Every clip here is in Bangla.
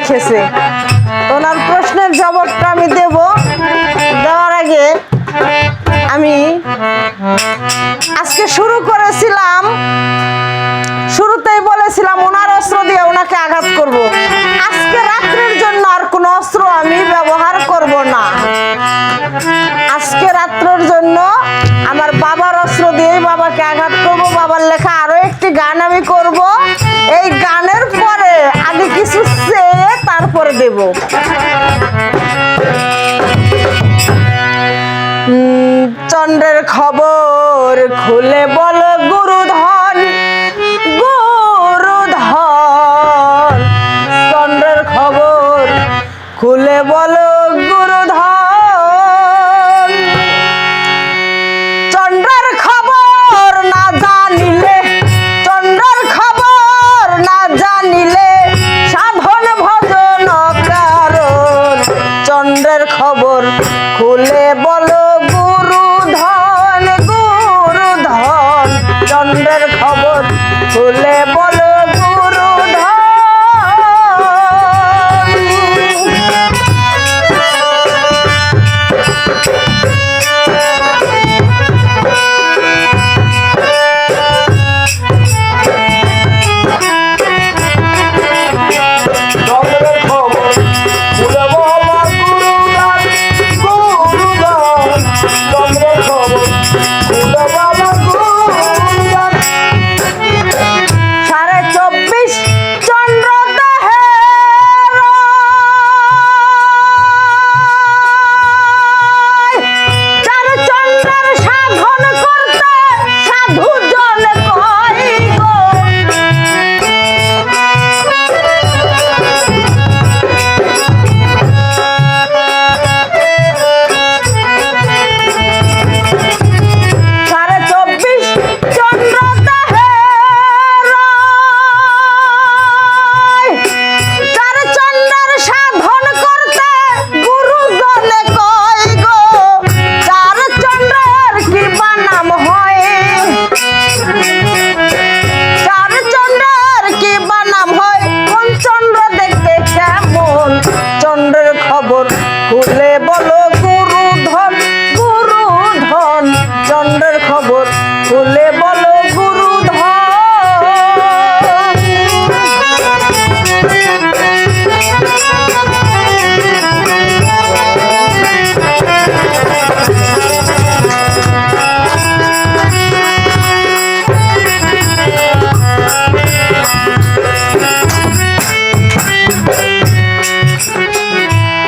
রেখেছে। ওনার প্রশ্নের জবাবটা আমি দেব। দেওয়ার আগে আমি আজকে শুরু করেছিলাম, শুরুতেই বলেছিলাম ওনার অস্ত্র দিয়ে ওনাকে আঘাত করব। আজকে রাত্রের জন্য আর কোনো অস্ত্র আমি ব্যবহার করব না। আজকে রাত্রের জন্য আমার বাবার অস্ত্র দিয়ে বাবাকে আঘাত করব। বাবার লেখা আরো একটি গান আমি করব। এই গানের পরে আগে কিছু চেয়ে তারপরে দেব। চন্দ্রের খবর খুলে বলো গুরুধন, গুরুধন। চন্দ্রের খবর খুলে বলো গুরুধন। চন্দ্রের খবর না জানিলে, চন্দ্রের খবর না জানিলে সাধন ভজন কারণ। চন্দ্রের খবর খুলে বলো গুরুধন, গুরুধন। চন্দ্রের খবর খুলে বলো গুরুধন। খুলে বলো গুরুধন, গুরুধন। চন্দ্রের খবর খুলে বলো গুরুধন।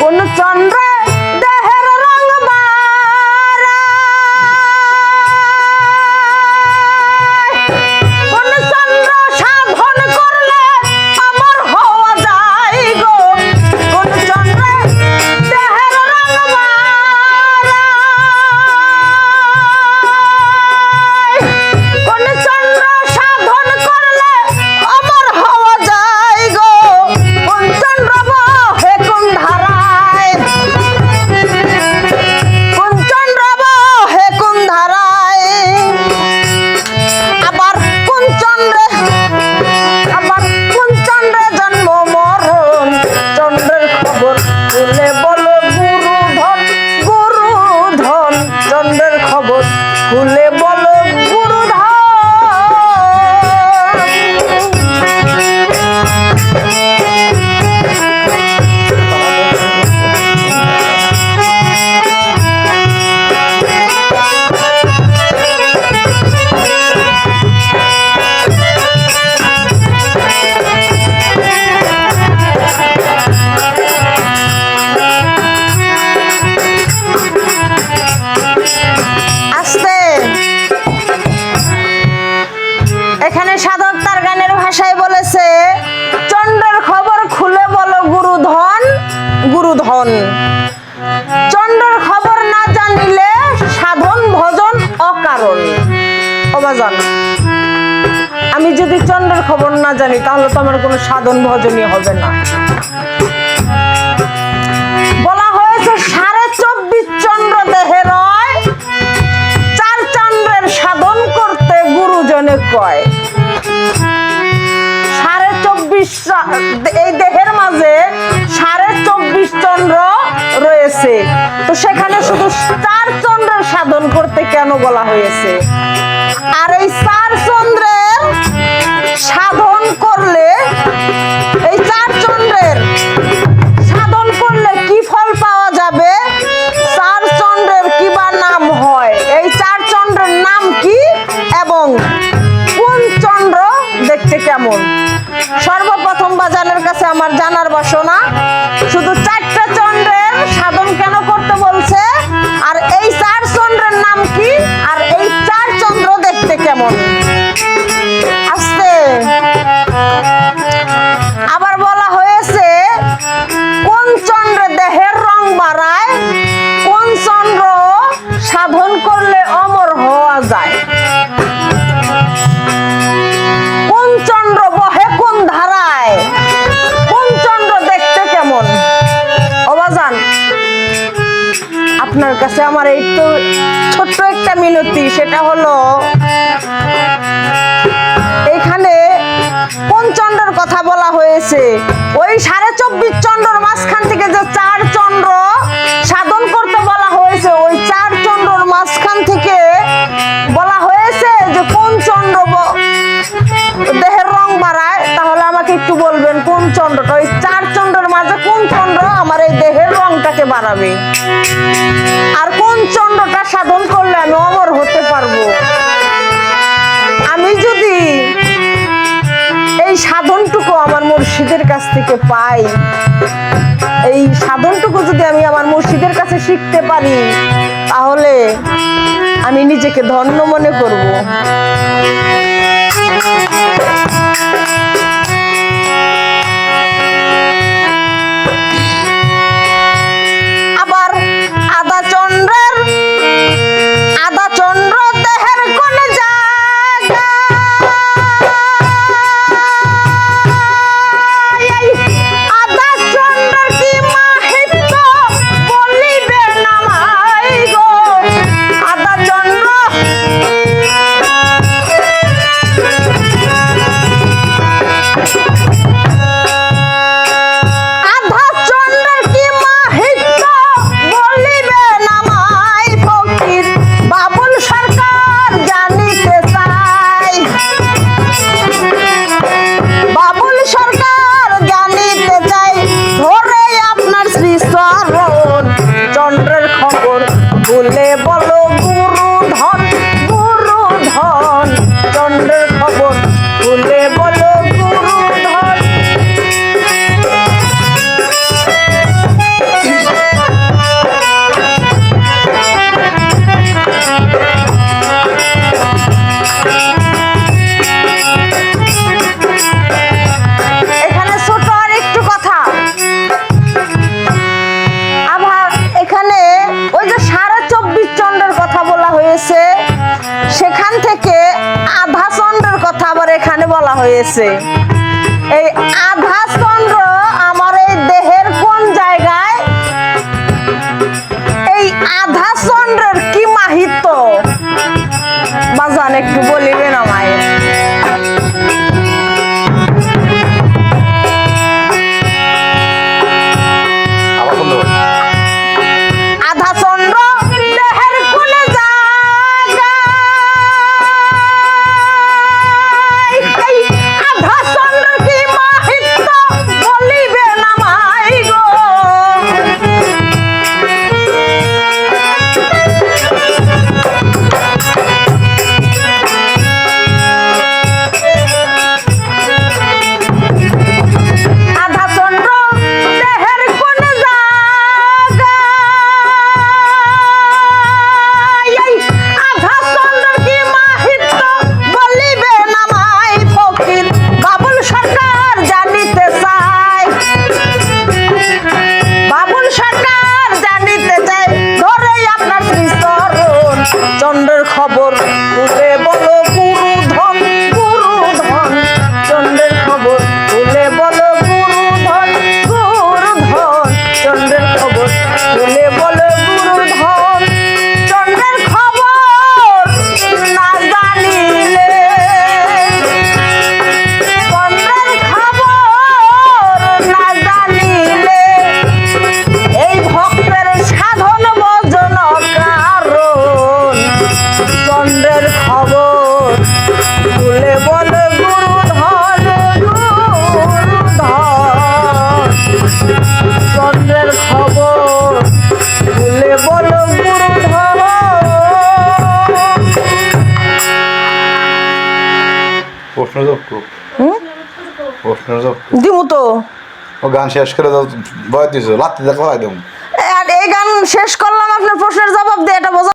কোন চন্দ্র দেহের রং বাড়ায়, কোন চন্দ্র সাধন করলে আমার হওয়া যায় গো। কোন চন্দ্র দেহের রং বাড়ায়, কোন চন্দ্র সাধন করলে আমার হওয়া যায় গো। কোন চন্দ্র বহে কোন ধারায়, কোন চন্দ্র বহে কোন ধারায়। আবার কোন চন্দ্রে, আবার কোন চন্দ্রে জন্ম মরণ। চন্দ্রের খবর খুলে বলো গুরুধন, গুরুধন। চন্দ্রের খবর খুলে বলো গুরুধন। আস্তে এখানে সাধক তার গানের ভাষায় বলেছে চন্দ্রের খবর খুলে বলো গুরুধন, গুরুধন। চন্দ্রের খবর না জানিলে সাধন ভজন অকারণ। অবাজন, আমি যদি চন্দ্রের খবর না জানি তাহলে তো আমার কোনো সাধন ভজনই হবে না। বলা হয়েছে 24.5 চন্দ্র দেহে রয়, 4 চন্দ্রের সাধন করতে গুরুজনে কয়। 24.5 এই দেহের মাঝে চন্দ্র রয়েছে, তো সেখানে শুধু 4 চন্দ্রের সাধন করতে কেন বলা হয়েছে? আর এই 4 চন্দ্রের সাধন করলে, এই 4 চন্দ্রের সাধন করলে কি ফল পাওয়া যাবে? 4 চন্দ্রের কি বা নাম হয়? এই 4 চন্দ্রের নাম কি এবং কোন চন্দ্র দেখতে কেমন? সর্বপ্রথম বাজানের কাছে আমার জানার বাসনা, শুধু 4টা চন্দ্রের সাধন কেন করতে বলছে, আর এই 4 চন্দ্রের নাম কি, আর এই 4 চন্দ্র দেখতে কেমন? আস্তে। আবার বলা হয়েছে কোন চন্দ্রে দেহের রং বাড়ায়, কোন চন্দ্র সাধন করলে অমর হওয়া যায়, কোন চন্দ্র বহে কোন ধারায়, কোন চন্দ্র দেখতে কেমন? অবাজান, আপনার কাছে আমার এই তো ছোট্ট একটা মিনতি, সেটা হলো এখানে কোন চন্দ্রের কথা বলা হয়েছে? ওই 24.5 চন্দ্রের মাঝখান থেকে যে 4 চন্দ্র সাধন করতে বলা হয়েছে, ওই 4 চন্দ্রের মাঝখান থেকে বলা হয়েছে যে কোন চন্দ্র দেহের রং বাড়ায়। তাহলে আমাকে একটু বলবেন কোন চন্দ্রটা, ওই 4 চন্দ্রের মাঝে কোন চন্দ্র আমার এই দেহের রংটাকে বাড়াবে, আর কোন চন্দ্রটা সাধন করলে আমি অমর হতে পারবো? আমি যদি এই সাধনটুকু আমার মুর্শিদের কাছ থেকে পাই, এই সাধনটুকু যদি আমি আমার মুর্শিদের কাছে শিখতে পারি, তাহলে আমি নিজেকে ধন্য মনে করব। আবার আধা চন্দ্র দেহের কোন জায়গায়, আধা চন্দ্রের কি মাহিত্য বলিবে নামাই গো। আধা চন্দ্র বলে বলো গুরু ধন, গুরু ধন, চন্দ্রের খবর বলে বলো গুরু ধন। এখানে ছোট আর একটু কথা, আবার এখানে ওই যে 24.5 চন্দ্রের কথা বলা হয়েছে, সেখান থেকে আধা চন্দ্রের কথা আবার এখানে বলা হয়েছে। এই আধা চন্দ্র আমার এই দেহের কোন জায়গায়, এই আধা চন্দ্রের কি মাহিত্য বাজান একটু বলিবেন আমায়? আধা চন্দ্র দেহের কোন জায়গায়, আধা চন্দ্র কি মাহিত্য প্রশ্ন জব প্রশ্ন জব দিমু তো। ও গান শেষ করে দাও, ভয় দিছো লাত্তি দেখা হয় দেবো। আর এই গান শেষ করলাম আপনার প্রশ্নের জবাব দিয়ে, এটা বোঝা